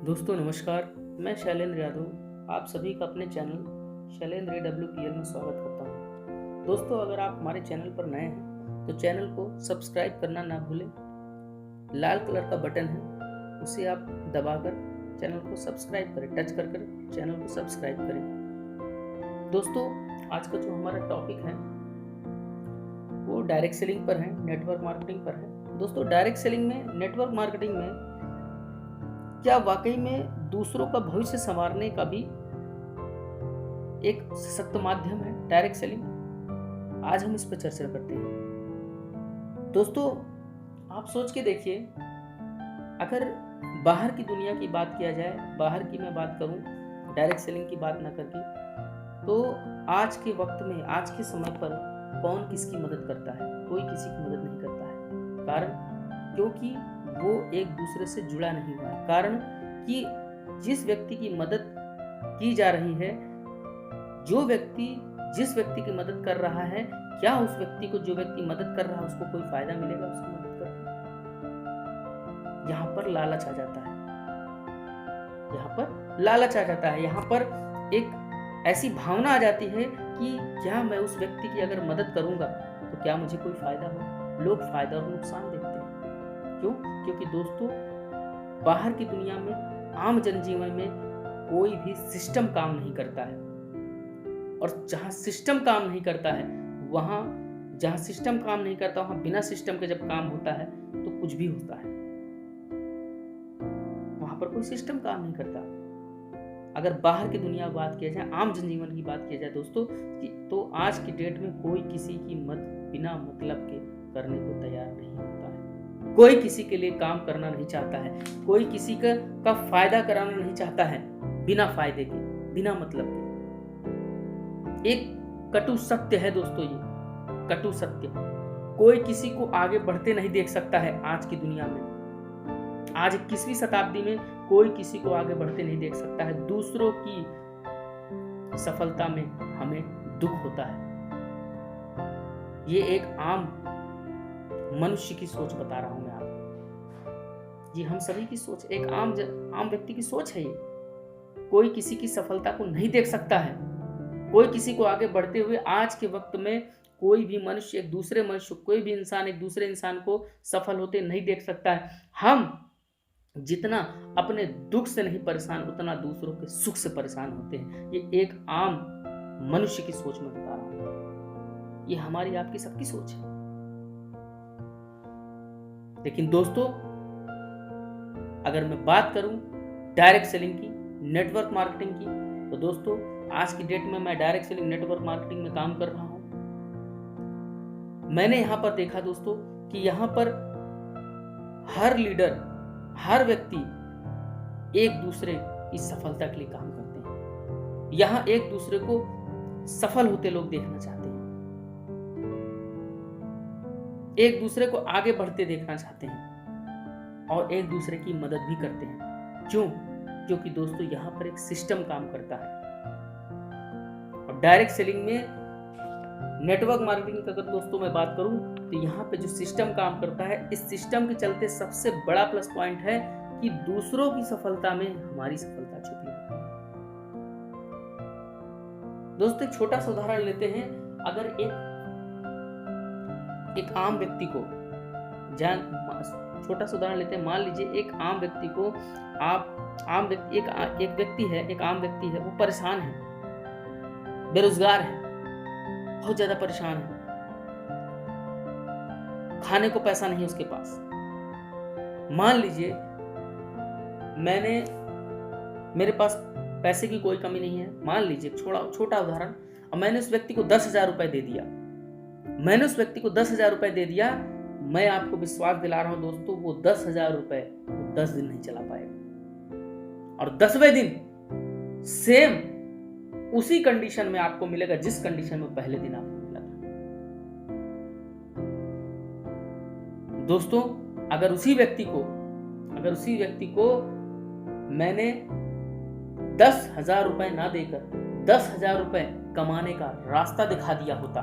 दोस्तों नमस्कार। मैं शैलेंद्र यादव आप सभी का अपने चैनल शैलेंद्र AWPL में स्वागत करता हूं। दोस्तों अगर आप हमारे चैनल पर नए हैं तो चैनल को सब्सक्राइब करना ना भूलें। लाल कलर का बटन है उसे आप दबाकर चैनल को सब्सक्राइब करें, टच कर चैनल को सब्सक्राइब करें। दोस्तों आज का जो हमारा टॉपिक है वो डायरेक्ट सेलिंग पर है, नेटवर्क मार्केटिंग पर है। दोस्तों डायरेक्ट सेलिंग में, नेटवर्क मार्केटिंग में क्या वाकई में दूसरों का भविष्य संवारने का भी एक सशक्त माध्यम है डायरेक्ट सेलिंग? आज हम इस पर चर्चा करते हैं। दोस्तों आप सोच के देखिए, अगर बाहर की दुनिया की बात किया जाए, बाहर की मैं बात करूं, डायरेक्ट सेलिंग की बात ना करके, तो आज के वक्त में, आज के समय पर कौन किसकी मदद करता है? कोई किसी की मदद नहीं करता है। कारण क्योंकि वो एक दूसरे से जुड़ा नहीं हुआ है। कारण कि जिस व्यक्ति की मदद की जा रही है, जो व्यक्ति जिस व्यक्ति की मदद कर रहा है, क्या उस व्यक्ति को, जो व्यक्ति मदद कर रहा है, उसको कोई फायदा मिलेगा उसकी मदद करके? यहाँ पर लालच आ जाता है, यहाँ पर लालच आ जाता है, यहाँ पर एक ऐसी भावना आ जाती है कि क्या मैं उस व्यक्ति की अगर मदद करूंगा तो क्या मुझे कोई फायदा हो? लोग फायदा और नुकसान देखते हैं। क्यों? क्योंकि दोस्तों बाहर की दुनिया में, आम जनजीवन में कोई भी सिस्टम काम नहीं करता है। और जहां सिस्टम काम नहीं करता है, जहां सिस्टम काम नहीं करता, वहां बिना सिस्टम के जब काम होता है तो कुछ भी होता है। वहां पर कोई सिस्टम काम नहीं करता। अगर बाहर की दुनिया बात किया जाए, आम जनजीवन की बात किया जाए दोस्तों, तो आज की डेट में कोई किसी की मदद बिना मतलब के करने को तैयार नहीं होता है। कोई किसी के लिए काम करना नहीं चाहता है। कोई किसी का फायदा कराना नहीं चाहता है बिना फायदे के, बिना मतलब के। एक कटु सत्य है दोस्तों, ये कटु सत्य। कोई किसी को आगे बढ़ते नहीं देख सकता है आज की दुनिया में। आज 21वीं शताब्दी में कोई किसी को आगे बढ़ते नहीं देख सकता है। दूसरों की सफलता में हमें दुख होता है। ये एक आम मनुष्य की सोच बता रहा हूं मैं आपको। ये हम सभी की सोच, एक आम व्यक्ति की सोच है। ये कोई किसी की सफलता को नहीं देख सकता है। कोई किसी को आगे बढ़ते हुए, आज के वक्त में कोई भी मनुष्य एक दूसरे मनुष्य, कोई भी इंसान एक दूसरे इंसान को सफल होते नहीं देख सकता है। हम जितना अपने दुख से नहीं परेशान, उतना दूसरों के सुख से परेशान होते हैं। ये एक आम मनुष्य की सोच में बता रहा हूं। ये हमारी आपकी सबकी सोच है। लेकिन दोस्तों अगर मैं बात करूं डायरेक्ट सेलिंग की, नेटवर्क मार्केटिंग की, तो दोस्तों आज की डेट में मैं डायरेक्ट सेलिंग, नेटवर्क मार्केटिंग में काम कर रहा हूं। मैंने यहां पर देखा दोस्तों कि यहां पर हर लीडर, हर व्यक्ति एक दूसरे की सफलता के लिए काम करते हैं। यहां एक दूसरे को सफल होते लोग देखना चाहते हैं, एक दूसरे को आगे बढ़ते देखना चाहते हैं और एक दूसरे की मदद भी करते हैं। क्यों? क्योंकि दोस्तों यहां पर एक सिस्टम काम करता है। और डायरेक्ट सेलिंग में, नेटवर्क मार्केटिंग की अगर दोस्तों मैं बात करूं, तो यहाँ पे जो सिस्टम काम करता है, इस सिस्टम के चलते सबसे बड़ा प्लस पॉइंट है कि दूसरों की सफलता में हमारी सफलता छुपी है। दोस्तों एक छोटा सा उदाहरण लेते हैं। अगर एक आम व्यक्ति को, छोटा सा उदाहरण लेते हैं। मान लीजिए एक आम व्यक्ति को, एक व्यक्ति है, एक आम व्यक्ति है, वो परेशान है, बेरोजगार है, बहुत ज्यादा परेशान है, खाने को पैसा नहीं है उसके पास। मान लीजिए मेरे पास पैसे की कोई कमी नहीं है, मान लीजिए छोटा उदाहरण, और मैंने उस व्यक्ति को 10,000 रुपए दे दिया। मैंने उस व्यक्ति को 10,000 रुपए दे दिया। मैं आपको विश्वास दिला रहा हूं दोस्तों, वो 10,000 रुपए 10 दिन नहीं चला पाएगा। और 10वें दिन सेम उसी कंडीशन में आपको मिलेगा जिस कंडीशन में पहले दिन आपको मिला था। दोस्तों अगर उसी व्यक्ति को मैंने 10,000 रुपए ना देकर 10,000 रुपए कमाने का रास्ता दिखा दिया होता,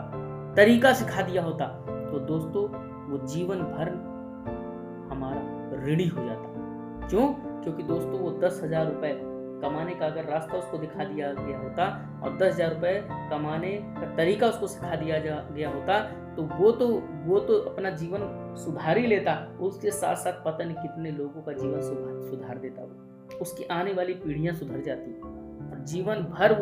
तरीका सिखा दिया होता, तो दोस्तों वो जीवन भर हमारा ऋणी हो जाता। क्यों? क्योंकि दोस्तों वो 10,000 रुपये कमाने का अगर रास्ता उसको दिखा दिया गया होता और 10,000 रुपये कमाने का तरीका उसको सिखा दिया गया होता तो वो तो अपना जीवन सुधार ही लेता, उसके साथ साथ पता नहीं कितने लोगों का जीवन सुधार देता, वो उसकी आने वाली पीढ़ियां सुधर जाती और जीवन भर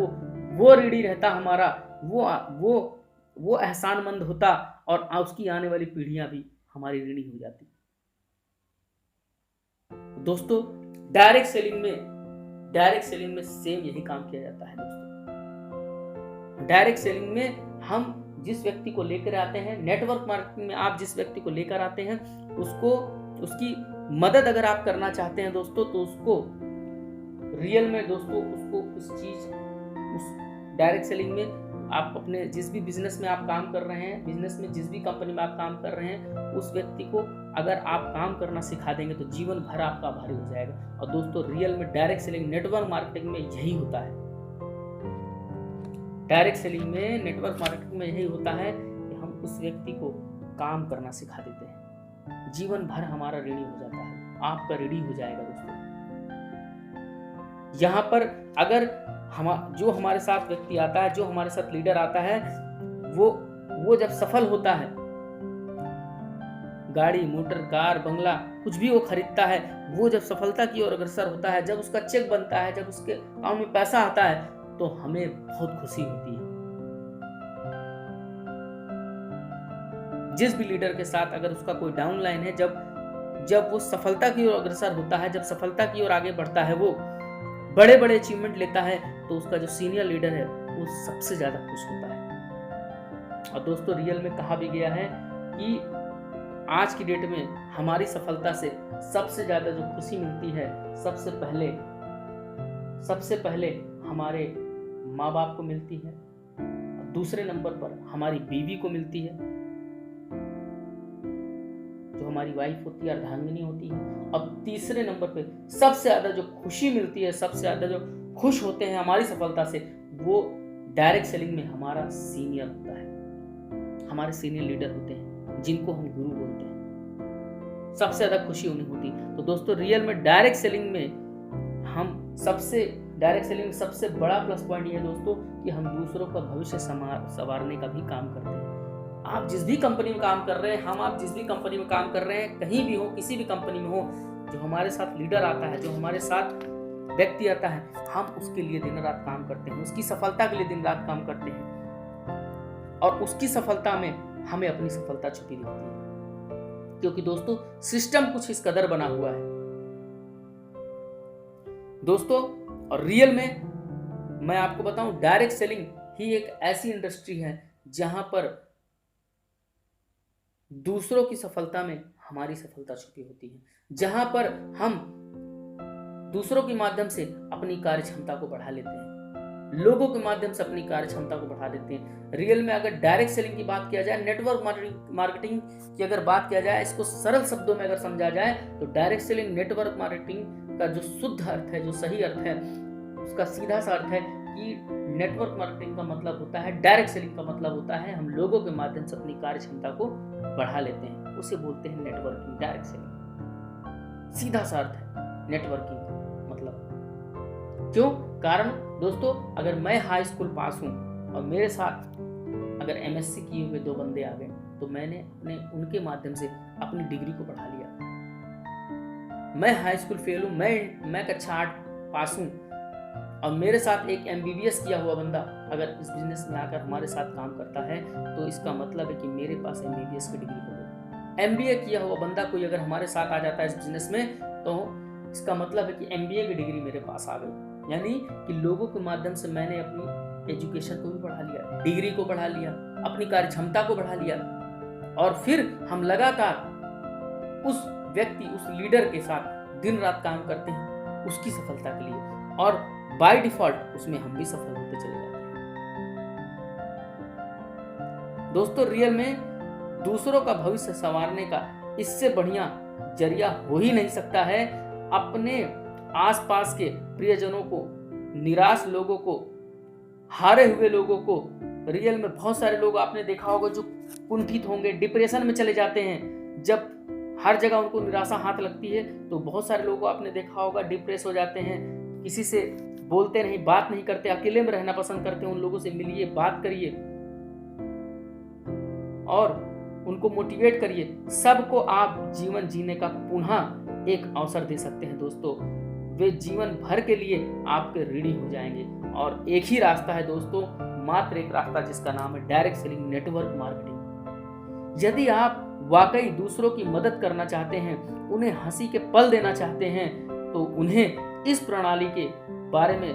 वो ऋणी रहता हमारा, वो एहसानमंद होता और उसकी आने वाली पीढ़ियां भी हमारी ऋणी हो जाती। दोस्तों डायरेक्ट सेलिंग में सेम यही काम किया जाता है दोस्तों। डायरेक्ट सेलिंग में हम जिस व्यक्ति को लेकर आते हैं, नेटवर्क मार्केटिंग में आप जिस व्यक्ति को लेकर आते हैं उसकी मदद अगर आप करना चाहते हैं दोस्तों, तो उसको रियल में दोस्तों उसको उस डायरेक्ट सेलिंग में आप अपने जिस भी बिजनेस में आप काम कर रहे हैं, बिजनेस में जिस भी कंपनी में आप काम कर रहे हैं, उस व्यक्ति को अगर आप काम करना सिखा देंगे तो जीवन भर आपका आभारी हो जाएगा। और दोस्तों रियल में डायरेक्ट सेलिंग नेटवर्क मार्केटिंग में यही होता है। डायरेक्ट सेलिंग में नेटवर्क मार्केटिंग में यही होता है कि हम उस व्यक्ति को काम करना सिखा देते हैं, जीवन भर हमारा ऋणी हो जाता है, आपका ऋणी हो जाएगा दोस्तों। यहाँ पर अगर जो हमारे साथ व्यक्ति आता है, जो हमारे साथ लीडर आता है, वो जब सफल होता है, गाड़ी मोटर कार बंगला कुछ भी वो खरीदता है, वो जब सफलता की ओर अग्रसर होता है, जब उसका चेक बनता है, जब उसके अकाउंट में पैसा आता है, तो हमें बहुत खुशी होती है। जिस भी लीडर के साथ अगर उसका कोई डाउन लाइन है, जब वो सफलता की ओर अग्रसर होता है, जब सफलता की ओर आगे बढ़ता है, वो बड़े बड़े अचीवमेंट लेता है, तो उसका जो सीनियर लीडर है वो सबसे ज्यादा खुश होता है। और दोस्तों रियल में कहा भी गया है कि आज की डेट में हमारी सफलता से सबसे ज्यादा जो खुशी मिलती है, सबसे पहले हमारे माँ बाप को मिलती है, दूसरे नंबर पर हमारी बीवी को मिलती है, जो हमारी वाइफ होती है, अर्धांगिनी होती है, और तीसरे नंबर पे सबसे ज्यादा जो खुशी मिलती है, सबसे ज्यादा जो खुश होते हैं हमारी सफलता से, वो डायरेक्ट सेलिंग में हमारा सीनियर होता है, हमारे सीनियर लीडर होते हैं, जिनको हम गुरु बोलते हैं। सबसे ज्यादा खुशी उन्हें होती है। तो दोस्तों रियल में डायरेक्ट सेलिंग में सबसे बड़ा प्लस पॉइंट ये है दोस्तों कि हम दूसरों का भविष्य संवारने का भी काम करते हैं। आप जिस भी कंपनी में काम कर रहे हैं, आप जिस भी कंपनी में काम कर रहे हैं, कहीं भी हो, किसी भी कंपनी में हो, जो हमारे साथ लीडर आता है, जो हमारे साथ व्यक्ति आता है, हम उसके लिए दिन रात काम करते हैं, उसकी सफलता के लिए दिन रात काम करते हैं, और उसकी सफलता में हमें अपनी सफलता छुपी दिखती है। क्योंकि दोस्तों सिस्टम कुछ इस कदर बना हुआ है दोस्तों। और रियल में मैं आपको बताऊं, डायरेक्ट सेलिंग ही एक ऐसी इंडस्ट्री है जहां पर दूसरों की सफलता में हमारी सफलता छुपी होती है, जहां पर हम दूसरों के माध्यम से अपनी कार्य क्षमता को बढ़ा लेते हैं, लोगों के माध्यम से अपनी कार्य क्षमता को बढ़ा देते हैं। रियल में अगर डायरेक्ट सेलिंग की बात किया जाए, नेटवर्क मार्केटिंग की अगर बात किया जाए, इसको सरल शब्दों में अगर समझा जाए, तो डायरेक्ट सेलिंग नेटवर्क मार्केटिंग का जो शुद्ध अर्थ है, जो सही अर्थ है, उसका सीधा सा अर्थ है कि नेटवर्क मार्केटिंग का मतलब होता है, डायरेक्ट सेलिंग का मतलब होता है हम लोगों के माध्यम से अपनी कार्य क्षमता को बढ़ा लेते हैं, उसे बोलते हैं नेटवर्किंग, डायरेक्ट सेलिंग। सीधा सा अर्थ है नेटवर्किंग मतलब। क्यों? कारण दोस्तों, अगर मैं हाई स्कूल पास हूं और मेरे साथ अगर एमएससी किए हुए 2 बंदे आ गए, तो मैंने उनके माध्यम से अपनी डिग्री को बढ़ा लिया। मैं हाई स्कूल फेल हूं, मैं कक्षा 8 पास हूं, और मेरे साथ एक एमबीबीएस किया हुआ बंदा अगर इस बिजनेस में आकर हमारे साथ काम करता है, तो इसका मतलब है कि मेरे पास एमबीबीएस की डिग्री हो गई। एमबीए किया हुआ बंदा कोई अगर हमारे साथ आ जाता है इस बिजनेस में, तो इसका मतलब है कि एमबीए की डिग्री मेरे पास आ गई। यानी कि लोगों के माध्यम से मैंने अपनी एजुकेशन को भी बढ़ा लिया, डिग्री को बढ़ा लिया, अपनी कार्य क्षमता को बढ़ा लिया, और फिर हम लगातार उस व्यक्ति, उस लीडर के साथ दिन रात काम करते हैं उसकी सफलता के लिए, और बाय डिफॉल्ट उसमें हम भी सफल होते चले जाते हैं। दोस्तों रियल में दूसरों का भविष्य संवारने का इससे बढ़िया जरिया हो ही नहीं सकता है। अपने आसपास के प्रियजनों को, निराश लोगों को, हारे हुए लोगों को, रियल में बहुत सारे लोग आपने देखा होगा जो कुंठित होंगे, डिप्रेशन में चले जाते हैं, जब हर जगह उनको निराशा हाथ लगती है। तो बहुत सारे लोगों को आपने देखा होगा डिप्रेस हो जाते हैं, किसी से बोलते नहीं, बात नहीं करते, अकेले में रहना पसंद करते हैं। उन लोगों से मिलिए, बात करिए और उनको मोटिवेट करिए। सबको आप जीवन जीने का पुनः एक अवसर दे सकते हैं दोस्तों। वे जीवन भर के लिए आपके ऋणी हो जाएंगे। और एक ही रास्ता है दोस्तों, मात्र एक रास्ता, जिसका नाम है डायरेक्ट सेलिंग, नेटवर्क मार्केटिंग। यदि आप वाकई दूसरों की मदद करना चाहते हैं, उन्हें हंसी के पल देना चाहते हैं, तो उन्हें इस प्रणाली के बारे में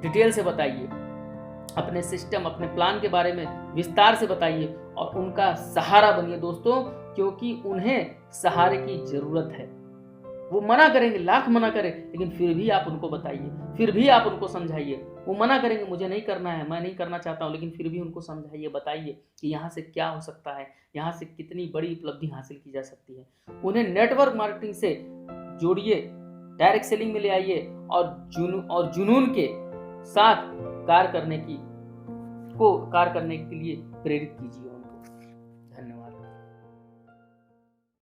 डिटेल से बताइए, अपने सिस्टम, अपने प्लान के बारे में विस्तार से बताइए और उनका सहारा बनिए दोस्तों, क्योंकि उन्हें सहारे की जरूरत है। वो मना करेंगे, लाख मना करें, लेकिन फिर भी आप उनको बताइए, फिर भी आप उनको समझाइए। वो मना करेंगे, मुझे नहीं करना है, मैं नहीं करना चाहता हूँ, लेकिन फिर भी उनको समझाइए, बताइए कि यहाँ से क्या हो सकता है, यहाँ से कितनी बड़ी उपलब्धि हासिल की जा सकती है। उन्हें नेटवर्क मार्केटिंग से जोड़िए, डायरेक्ट सेलिंग में ले आइए और जुनून के साथ कार्य करने के लिए प्रेरित कीजिए।